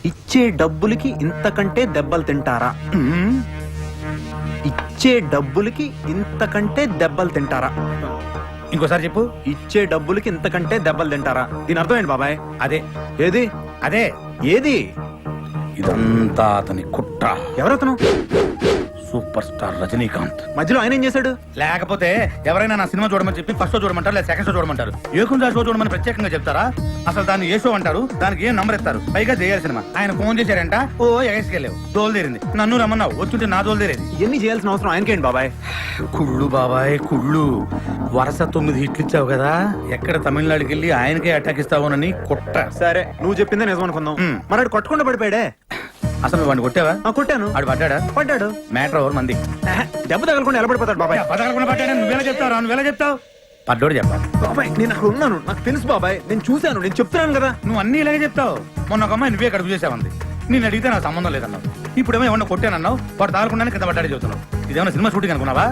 ఇచ్చే డబ్బులకి ఇంతకంటే దెబ్బలు తింటారా? ఇచ్చే డబ్బులకి ఇంతకంటే దెబ్బలు తింటారా? ఇంకోసారి చెప్పు. ఇచ్చే డబ్బులకి ఇంతకంటే దెబ్బలు తింటారా? దీని అర్థం ఏంటి బాబాయ్? అదే ఏది అదే ఏది? ఇదంతా అతని కుట్ర. ఎవరతను? Super star Rajinikanth. మధ్యలో ఆయన ఏం చేశాడు? లేకపోతే ఎవరైనా నా సినిమా చూడమని చెప్పి ఫస్ట్ షో చూడమంటారు, లేదా సెకండ్ షో చూడమంటారు. ఏకుందా షో చూడమని ప్రత్యేకంగా చెప్తారా? అసలు దాన్ని ఏ షో అంటారు? దానికి ఏం నంబర్ ఇస్తారు? పైగా చేయాలి సినిమా. ఆయన ఫోన్ చేశారంట, ఓ ఎగసుకెళ్ళావు, దోలు తీరింది. నన్ను రమ్మన్నావు, వచ్చుంటే నా దోలు తీరేది. ఇవన్నీ చేయాల్సిన అవసరం ఆయనకేంటి బాబాయ్? కుళ్ళు బాబాయ్ కుళ్ళు. వరుస 9 హిట్లు ఇచ్చావు కదా, ఎక్కడ తమిళనాడుకి వెళ్ళి ఆయనకే అటాక్ ఇస్తావునని కుట్ర. సరే, నువ్వు చెప్పిందే నిజం అనుకుందాం. మరి ఆడు కొట్టకుండా పడిపోయాడే. అసలు వాడిని కొట్టావా? కొట్టాను. ఆడు పడ్డాడా? పడ్డాడు. మ్యాటర్ ఎవరు మంది? దెబ్బ తగలకుండా ఎలా పడిపోతాడు బాబాయ్? పదకలకుండా పడ్డాడు. నువ్వేలా చెప్తావు? నువ్వేలా చెప్తావు? పడ్డోడు చెప్పాలి బాబాయ్. నేను అక్కడ ఉన్నాను, నాకు తెలుసు బాబాయ్. నేను చూశాను, నేను చెప్తున్నాను కదా. నువ్వు అన్ని ఇలాగే చెప్తావు. మొన్న ఒక అమ్మాయి నువ్వే కడుపు చేసావంది. నేను అడిగితే నాకు సంబంధం లేదన్నావు. ఇప్పుడేమో ఏమన్నా కొట్టానన్నావు. వాడు తాగకుండానే కింద పడ్డాడే చెబుతున్నావు. ఇదేమన్నా సినిమా షూటింగ్ అనుకున్నావా?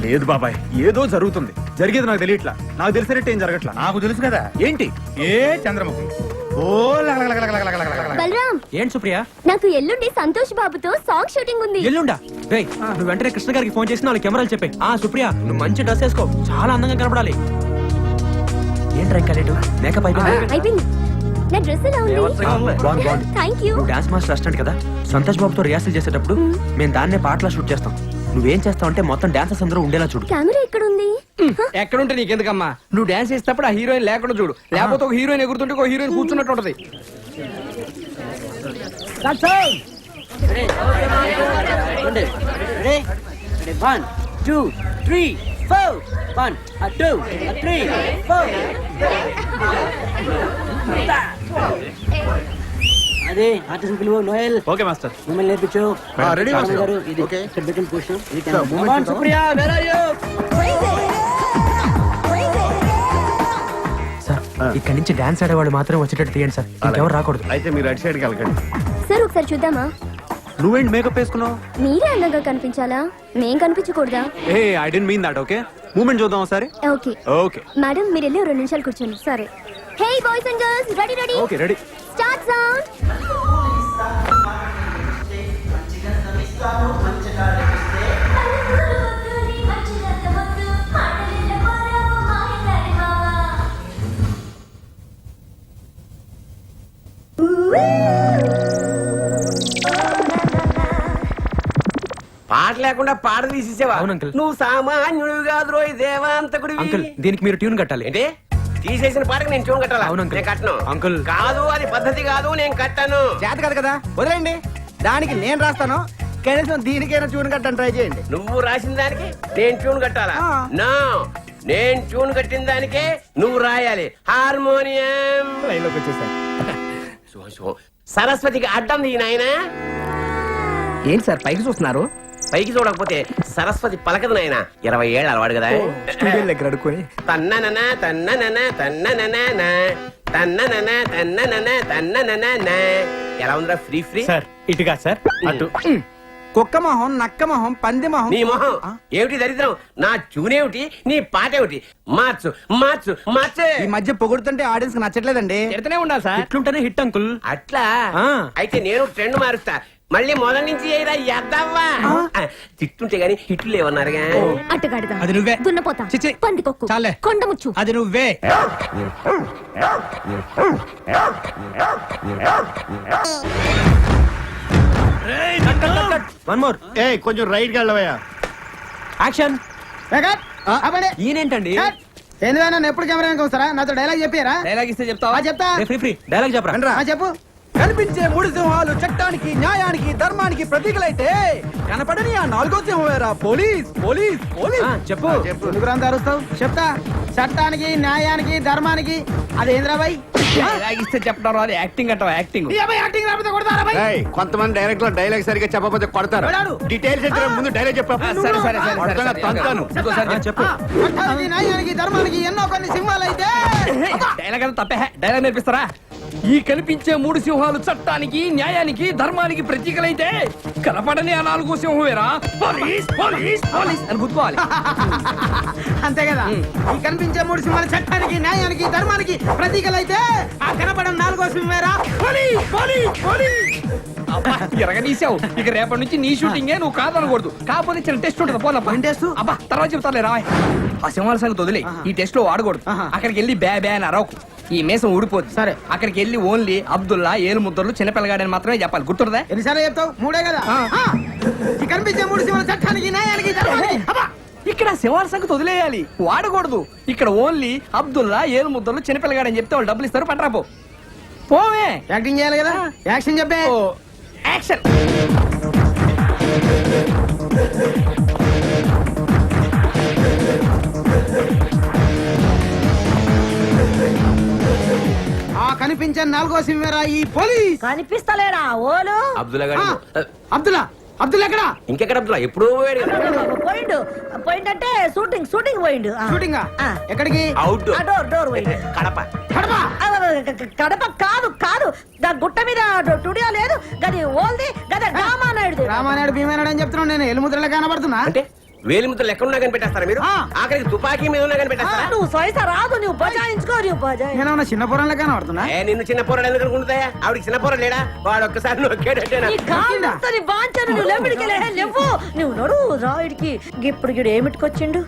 లేదు బాబాయ్, ఏదో జరుగుతుంది. జరిగేది నాకు తెలియట్లా. నాకు తెలిసినట్టు ఏం జరగట్లా. నాకు తెలుసు కదా. ఏంటి? ఏ చంద్రముఖి. ఓ బలరాం. ఏంటి సుప్రియ? నాకు ఎల్లుండి సంతోష్ బాబుతో సాంగ్ షూటింగ్ ఉంది. ఎల్లుండా? రేయ్, నువ్వు వెంటనే కృష్ణ గారికి ఫోన్ చేసి 4 కెమెరాలు చెప్పాయి. సుప్రియ, నువ్వు మంచి డ్రెస్ వేసుకో, చాలా అందంగా కనపడాలి. ఏంట్రా ఇంకా లేటు? మేకప్ అయిపోయింది. నా డ్రెస్ ఎలా ఉంది? Thank you. నువ్వు డాన్స్ మాస్టర్ అసిస్టెంట్ కదా, సంతోష్ బాబుతో రిహార్సల్ చేసేటప్పుడు మేము దాన్నే పాటలా షూట్ చేస్తాం. నువ్వేం చేస్తావు అంటే మొత్తం డాన్సర్స్ అందరూ ఉండేలా చూడు. కెమెరా ఎక్కడ ఉంది? ఎక్కడుంటే నీకెందుకమ్మా? నువ్వు డాన్స్ చేసేటప్పుడు ఆ హీరోయిన్ లేకుండా చూడు. లేకపోతే ఒక హీరోయిన్ ఎగురుతుంటే ఒక హీరోయిన్ కూర్చున్నట్టు ఉంటది. One, two, three, four. 1, 2, 3, 4. అదే ఆర్టిస్ట్ పిలువు. నోయల్. Okay master. మిమ్మల్ని నేర్పించు. Ready master. గారు ఇది ఇక్కడ పెట్టిన పొజిషన్. ఇది camera. Supriya, where are you? Sir, ఇక్కడి నుంచి డాన్స్ ఆడేవాళ్ళు మాత్రం వచ్చేటట్టు తీయండి సార్, ఇంకెవరు రాకూడదు. అయితే మీరు అటు సైడ్కి వెళ్ళకండి. సార్ ఒకసారి చూద్దామా? నువ్వేంటి మేకప్ వేసుకున్నావు? మీరే అందంగా కనిపించాలా, మేం కనిపించకూడదా? ఏ I don't mean that. Okay, moment చూద్దాం ఒకసారి. ఓకే ఓకే మేడం, మీరు వెళ్ళి 2 నిమిషాలు కూర్చోండి. సరే. Hey boys and girls, ready ready. Okay, ready. Start sound. పాట లేకుండా పాట తీసేసావా? అవును అంకుల్. నువ్వు సామాన్యుడు కాదు రోయ్, దేవాంతకుడు. అంకుల్, దీనికి మీరు ట్యూన్ కట్టాలి. ఏంటి తీసేసిన పాటకి నేను ట్యూన్ కట్టాలా? అవును అంకుల్. నేను కట్టను అంకుల్. కాదు, అది పద్ధతి కాదు, నేను కట్టాను. చేత కాదు కదా, వదిలేండి. దానికి నేను రాస్తాను, కనీసం దీనికైనా ట్యూన్ కట్టని ట్రై చేయండి. నువ్వు రాసిన దానికి నేను ట్యూన్ కట్టాలా? నో, నేను ట్యూన్ కట్టిన దానికే నువ్వు రాయాలి. హార్మోనియం. లైన్లోకి వచ్చేసాను. సరస్వతికి అడ్డం ఈ నాయన. ఏంటి సార్ పైకి చూస్తున్నారు? పైకి చూడకపోతే సరస్వతి పలకదు నాయన. 20 ఏళ్ళు అలవాడు కదా. స్టూడియో దగ్గర అడుక్కొని తన్ననన తన్ననన తన్ననన తన్ననన తన్ననన తన్ననన. ఎలా ఉందిరా? Free free. సార్ ఇటుగా సార్, అటు. కుక్క మొహం, నక్క మొహం, పంది మొహం. నీ మొహం ఏమిటి దరిద్రం? నా చూనేమిటి, నీ పాట ఏమిటి? మార్చు మార్చు మార్చు. ఈ మధ్య పొగుడుతుంటే ఆడియన్స్ కి నచ్చట్లేదండి. తిడుతూనే ఉండాలి సార్. ఇట్లుంటేనే hit uncle. అట్లా అయితే నేను ట్రెండ్ మారుస్తా. మళ్ళీ మొదటి నుంచి ఏదా ఎద్దవ్వా. తిట్టుంటే గాని హిట్లు లేవన్నారుగా. అట్టగాడిదా, అది నువ్వే. దున్నపోతా, చిచి. పందికొక్కు, చాలే. కొండముచ్చు. అది నువ్వే. One more. కొంచెం రైట్ కి వెళ్ళవయ్యా. యాక్షన్. ఈయనేంటండి? నన్ను ఎప్పుడు కెమెరా వస్తారా? నాతో డైలాగ్ చెప్పారా? డైలాగ్ ఇస్తే చెప్తావా? చెప్తా. ఫ్రీ ఫ్రీ డైలాగ్ చెప్పరా. చెప్పు. కనిపించే 3 సింహాలు చట్టానికి, న్యాయానికి, ధర్మానికి ప్రతీకలైతే కనపడని ఆ 4వ సింహమేరా పోలీస్. Police police. చెప్పు. ఎందుకు అరుస్తావు? చెప్తా. చట్టానికి, న్యాయానికి, ధర్మానికి. అదేంద్రాబాయ్ ఇస్తే చెప్తారు. అది యాక్టింగ్ అంటావా? యాక్టింగ్. యాక్టింగ్ రాకపోతే కొడతారా బాయ్? కొంతమంది డైరెక్టర్ డైలాగ్ సరిగ్గా చెప్పకపోతే కొడతారు. డీటైల్స్ ఇద్దరు ముందు డైలాగ్ చెప్పు. సరే సరే సరే కొడతాను, తంతాను. చెప్పు. చట్టానికి, న్యాయానికి, ధర్మానికి ఎన్నో కొన్ని సింహాలైతే డైలాగ్ అంతా తప్పే. డైలాగ్ నేర్పిస్తారా? ఈ కనిపించే 3 సింహాలు చట్టానికి, న్యాయానికి, ధర్మానికి ప్రతీకలైతే కనపడని ఆ 4వ సింహమేరా పోలీస్. పోలీస్ పోలీస్ అని గుర్తుకోవాలి. అంతే కదా. ఈ కనిపించే 3 సింహాలు చట్టానికి, న్యాయానికి, ధర్మానికి ప్రతీకలైతే ఆ కనపడని 4వ సింహమేరా పోలీస్. Police police. ఎరగదీసావు. ఇక రేపటి నుంచి నీ షూటింగే, నువ్వు కాదనకూడదు. కాకపోతే చిన్న టెస్ట్ ఉంటుంది పోనప్ప. ఏం టెస్ట్? అబ్బా తర్వాత చెప్తారులే రాయ్. ఆ సింహాల సంగతి వదిలే. ఈ టెస్ట్ లో వాడకూడదు. అక్కడికి వెళ్ళి బ్యా బ్యా అని అరవకు. ఈ మేసం ఊడిపోద్ది. సరే. అక్కడికి వెళ్ళి ఓన్లీ అబ్దుల్లా ఏలు ముద్దర్లు చిన్నపిల్లగాడని మాత్రమే చెప్పాలి. గుర్తుందా? ఎన్నిసార్లు చెప్తావు? మూడే కదా. ఈ కనిపించే మూడు సింహాల చట్టానికి న్యాయానికి ధర్మానికి. అబ్బా! ఇక్కడ సింహాల సంగతి వదిలేయాలి, వాడకూడదు. ఇక్కడ ఓన్లీ అబ్దుల్లా ఏలు ముద్దర్లు చిన్నపిల్లగాడని చెప్తే వాళ్ళు డబ్బులు ఇస్తారు. పట్రా పో. పోవే. యాక్టింగ్ చేయాలి కదా, యాక్షన్ చెప్పే. ఓ, యాక్షన్. ఆ కనిపించే నాలుగో సింహరా ఈ పోలీస్. కనిపిస్తలేడా ఓలు? అబ్దుల్లా ఆ, గారు అబ్దుల్లా అబ్దుల్లా ఎక్కడా? ఇంకెక్కడ అబ్దుల్లా ఎప్పుడూ పోయాడు కదా. పోయిండు. పోయిందంటే షూటింగ్ పోయిండు. షూటింగా? ఆ. ఎక్కడికి? అవుట్ డోర్ పోయిండు. కడప కడప. కడప కాదు దాని గుట్ట మీద టుడియో లేదు. గది ఓల్ది గది రామానాయుడు. రామానాయుడు భీమానాయుడు అని చెప్తున్నాను నేను. ఎలుముద్రలో కనబడుతున్నా. అంటే వేలి ముద్దలు ఎక్కడ ఉన్నా కనిపెట్టేస్తారా మీరు? ఆ. ఆఖరికి తుపాకీ మీద ఉన్నా కనిపెట్టేస్తారా? నువ్వు సైసా రాదు, నువ్వు బజాయించుకో. నువ్వు బజాయి నేనేమన్నా చిన్న పొరంలో కనబడుతున్నా? ఏ నిన్ను చిన్న పోరాడు ఎందుకు అనుకుంటుందా? ఆవిడకి చిన్న పోరాడు లేడా? వాడు ఒక్కసారి నొక్కాడంటేనా? నీ కాళ్ళతో నీ బాంచను నువ్వు లేవిడికెళ్ళే లేవు. నువ్వు నడు రాయుడికి. ఇప్పుడు గిడు ఏమిటికొచ్చిండు?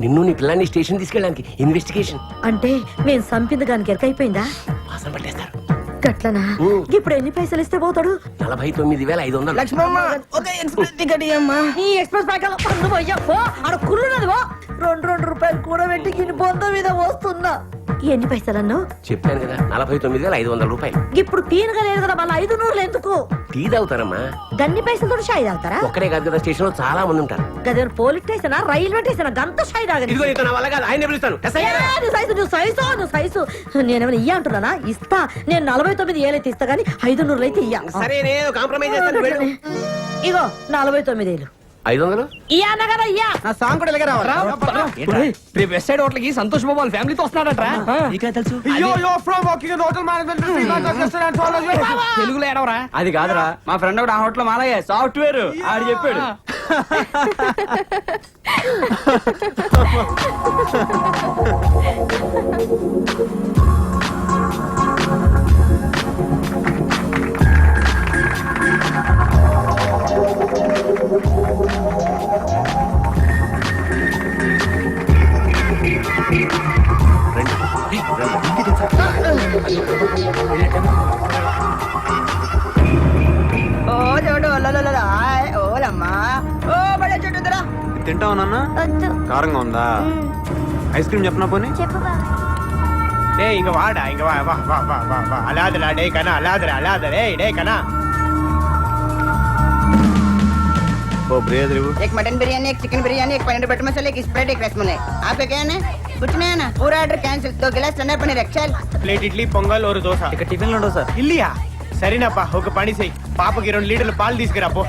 నిన్ను నీ పిల్లాన్ని స్టేషన్ తీసుకెళ్ళడానికి ఇన్వెస్టిగేషన్. అంటే నేను సంపింది గానికి ఎరకైపోయిందా? వాసన పట్టేస్తారు. గట్లనా? ఇప్పుడు ఎన్ని పైసలు ఇస్తే పోతాడు? 49,500. లక్ష్మమ్మ ఒక ఎక్స్ప్రెస్ టికెట్ ఇయ్యమ్మా. నీ ఎక్స్ప్రెస్ ప్యాక్ నువ్వు అయ్యా పో. ఆడ కుళ్ళున్నది పో. 2 రూపాయలు కూడా పెట్టి గిని బొంద మీద వస్తున్నా. ఎన్ని పైసలు అన్నావు? చెప్పాను కదా 49,500 రూపాయలు. ఇప్పుడు తీనగా లేదు కదా, మళ్ళీ 500 ఎందుకు? టీ తాగుతారమ్మా. గన్ని పైసలతో షాయి తాగుతారా? ఒక్కడే కాదు కదా, స్టేషన్ లో చాలా మంది ఉంటారు. గదేమైనా పోలీస్ స్టేషనా, రైల్వే స్టేషనా? గంత షాయి తాగని. ఇదిగో నీతో నా వల్ల కాదు, ఆయన పిలుస్తాను. ఎస్ఐ గారు. నువ్వు సైజు నేనేమైనా ఇయ్య అంటున్నానా? ఇస్తా. నేను 49 ఏలైతే ఇస్తా గానీ 500 అయితే ఇయ్య. సరే నేను కాంప్రమైజ్ చేస్తాను. వెళ్ళు. ఇగో 49 ఏలు 500. ఇయ్య అన్న కదా ఇయ్య. నా సాంగ్ కూడా ఎలాగ రావాలి? రేపు వెస్ట్ సైడ్ హోటల్కి సంతోష్ బాబు వాళ్ళ ఫ్యామిలీతో వస్తున్నాడట్రా. తెలుసు తెలుగులో ఏడవరా? అది కాదురా, మా ఫ్రెండ్ ఒకటి ఆ హోటల్ మాలయ్య సాఫ్ట్వేర్ ఆడు చెప్పాడు. తింటావు నాన్న? కారంగా ఉందా? ఐస్ క్రీమ్ చెప్పనా పోనీ? చెప్పు ఇంక వాడా ఇంక అలాదరా డే కనా అలాదరే డే కనా. ओ ब्रेड रे वो एक मटन बिरयानी, एक चिकन बिरयानी, एक पनीर बटर मसाला, एक स्प्राइट, एक रसमलाई. आपका क्या है? कुछ नहीं है ना? पूरा ऑर्डर कैंसिल. 2 गिलास ठंडा पनीर चल. ప్లేట్ ఇడ్లీ పొంగల్ और దోశ. ఇక్కడ టిఫిన్ లో సార్. ఇల్లియా? సరేనప్పా, ఒక పని చెయ్యి, పాపకి 2 లీటర్లు పాలు తీసుకురా పో.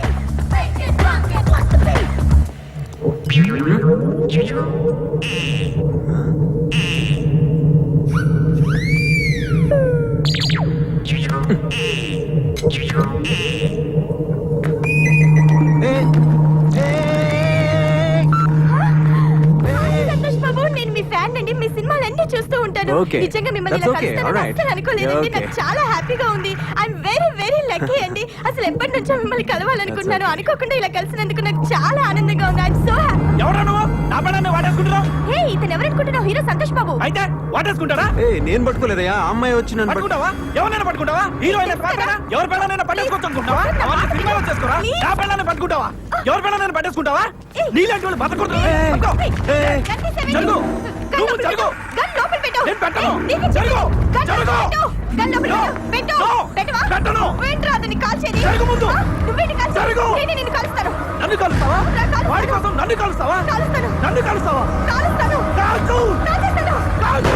సంతోష్ బాబు, నేను మీ ఫ్యాన్ అండి. మీ సినిమాలన్నీ చూస్తూ ఉంటాను. Okay. నిజంగా మిమ్మల్ని That's ఇలా okay. కలుస్తానని Alright. అస్సలు అనుకోలేదండి. Yeah, okay. నాకు చాలా హ్యాపీగా ఉంది. ఐఎమ్ వెరీ వెరీ లక్కీ అండి. అసలు ఎప్పటి నుంచో మిమ్మల్ని కలవాలనుకుంటున్నాను. అనుకోకుండా ఇలా కలిసినందుకు నాకు చాలా ఆనందంగా ఉంది. I'm so happy. ఎవరా నువ్వు? నా పడాన్ని వాడేసుకుంటున్నావు? హే, ఇతను ఎవరనుకుంటున్నావు? హీరో సంతోష్ బాబు. అయితే వాడేసుకుంటారా? నేను పట్టుకోలేదయ్యా, అమ్మాయి వచ్చి నన్ను పట్టుకుంటావా? ఎవరైనా పట్టుకుంటావా? హీరోయిన్ ఎవరి పిల్లలైనా పట్టేసుకోవచ్చు అనుకుంటావా? అవన్నీ సినిమాలో చేసుకోరా? నా పిల్లల్ని పట్టుకుంటావా? ఎవరి పిల్లలైనా పట్టేసుకుంటావా? నీలాంటి వాళ్ళు బతకూడదు. పట్టుకో. గన్ తీసేయండి. జరుగు. నువ్వు జరుగు. గన్ లోపల పెట్టు. నేను పెట్టను. నీకు జరుగు. గన్ జరుగు. పెట్టు. గన్ లోపల పెట్టు. No. పెట్టవా? పెట్టను. ఏంట్రా అతన్ని కాల్చేది? జరుగు ముందు. నువ్వేంటి కాల్చేది? జరుగు. నేనే నిన్ను కాలుస్తాను. నన్ను కలుస్తావా? కాలుస్తాను. వాడి కోసం నన్ను కలుస్తావా? కాలుస్తాను. నన్ను కలుస్తావా? కాలుస్తాను. కాల్చు. కాల్చేస్తాను. కాల్చు.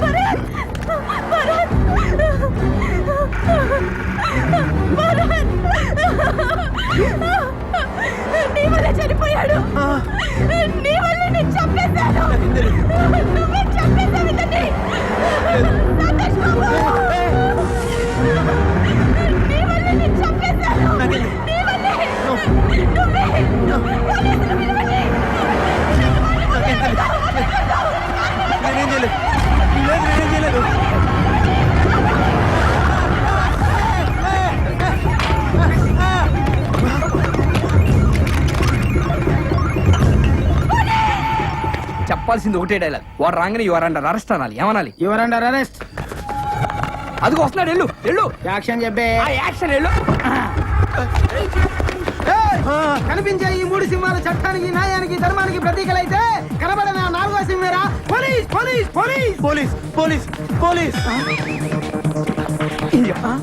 భరత్! భరత్! భరత్! నీ వల్ల చనిపోయాడు. నీ వల్ల నేను చంపేశాను. నువ్వే చంపేశావు ఇతన్ని. సంతోష్ బాబు! నీ వల్ల నేను చంపేశాను. నీ వల్లే. నువ్వే. చెప్పాల్సింది ఒకటే డైలాగ్. వాడు రాగానే యువర్ అండర్ అరెస్ట్ అనాలి. ఏమనాలి? Your under arrest. అదిగో వస్తున్నాడు. వెళ్ళు వెళ్ళు. యాక్షన్ చెప్పే. ఆ యాక్షన్ వెళ్ళు. కనిపించే ఈ మూడు సింహాలు చట్టానికి న్యాయానికి ధర్మానికి ప్రతీకలైతే కనబడిన ఆ నాలుగో సింహేరా police police police police police police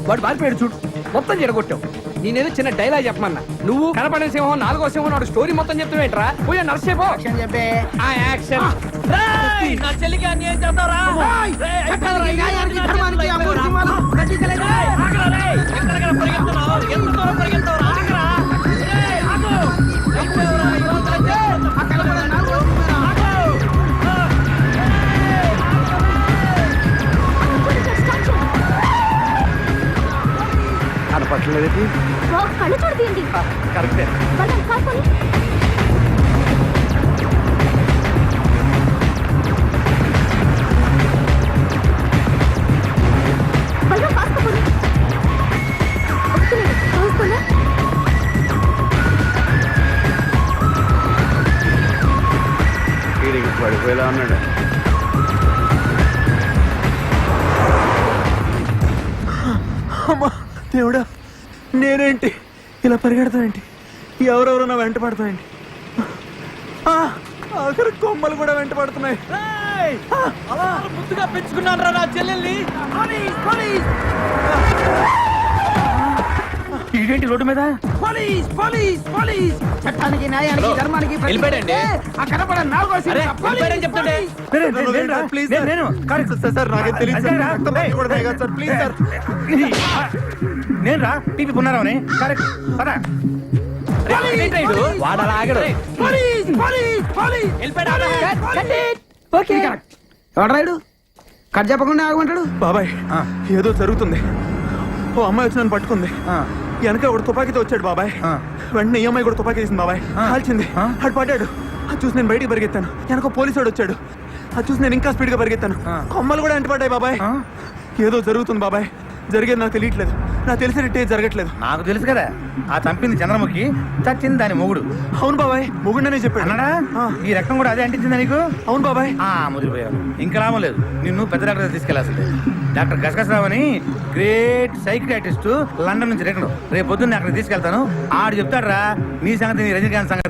వాడు బారిపోయాడు చూడు. మొత్తం చెడగొట్టావు. నేనేదో చిన్న డైలాగ్ చెప్పమన్నా. నువ్వు కనపడిన సింహం నాలుగో సింహం నాడు స్టోరీ మొత్తం చెప్తావేంట్రా? పోయా నర్సేపో. యాక్షన్ చెప్పే. ఆ యాక్షన్. నా చెల్లికి అన్యాయం చేస్తారా? చట్టానికి న్యాయానికి ధర్మానికి ఆ మూడు సింహాలు ప్రతీకలైతే కనపట్లేదు. కళ్ళు చూడదండి కరెక్టే. పడిపోయేలా ఉన్నాడు. అమ్మా దేవుడా, నేనేంటి ఇలా పరిగెడతానేంటి? ఎవరెవరో నా వెంట పడతాయండి. ఆఖరి కొమ్మలు కూడా వెంట పడుతున్నాయి. అలా ముద్దుగా పెంచుకున్నాను రా నా చెల్లెల్ని. పోలీస్ పోలీస్ ఇదేంటి రోడ్డు మీద? పోలీస్ పోలీస్ పోలీస్ చట్టానికి న్యాయానికి ధర్మానికి వెళ్ళిపోయాడండి. ఆ కనపడ నాలుగో అరే, వెళ్ళిపోయాడని చెప్తుంటే. ప్లీజ్ సార్ నాకే తెలియదు సార్. Please sir. నేను రా టీపీ పున్నారావుని. కరెక్ట్ పద. వాడు అలా ఆగడు. Police police police okay. ఎవడ్రాయుడు కట్ చెప్పకుండా ఆగమంటాడు? బాబాయ్ ఏదో జరుగుతుంది. ఓ అమ్మాయి వచ్చి నన్ను పట్టుకుంది. వెనక ఒకడు తుపాకీతో వచ్చాడు బాబాయ్. వెంటనే ఈ అమ్మాయి కూడా తుపాకీ తీసింది బాబాయ్. కాల్చింది. అటు పడ్డాడు. అది చూసి నేను బయటికి పరిగెత్తాను. వెనక పోలీసు వాడు వచ్చాడు. అది చూసి నేను ఇంకా స్పీడ్ గా పరిగెత్తాను. కొమ్మలు కూడా అంటుపడ్డాయి బాబాయ్. ఏదో జరుగుతుంది బాబాయ్. జరిగేది నాకు తెలియట్లేదు. నాకు తెలిసినట్టే జరగట్లేదు. నాకు తెలుసు కదా, ఆ చంపింది చంద్రముఖి, చచ్చింది దాని మొగుడు. అవును బాబాయ్, మొగుండనే చెప్పాడు. అన్నాడా? ఈ రక్తం కూడా అదే అంటించిందా నీకు? అవును బాబాయ్. ముదిరిపోయావు. ఇంకా లాభం లేదు. నిన్ను పెద్ద డాక్టర్ తీసుకెళ్లాల్సిందే. డాక్టర్ గసగసరావు అని గ్రేట్ సైకియాట్రిస్ట్ లండన్ నుంచి రేపు పొద్దున్న అక్కడికి తీసుకెళ్తాను. ఆడు చెప్తాడు రా నీ సంగతి, నీ రజనీకాంత్ సంగతి.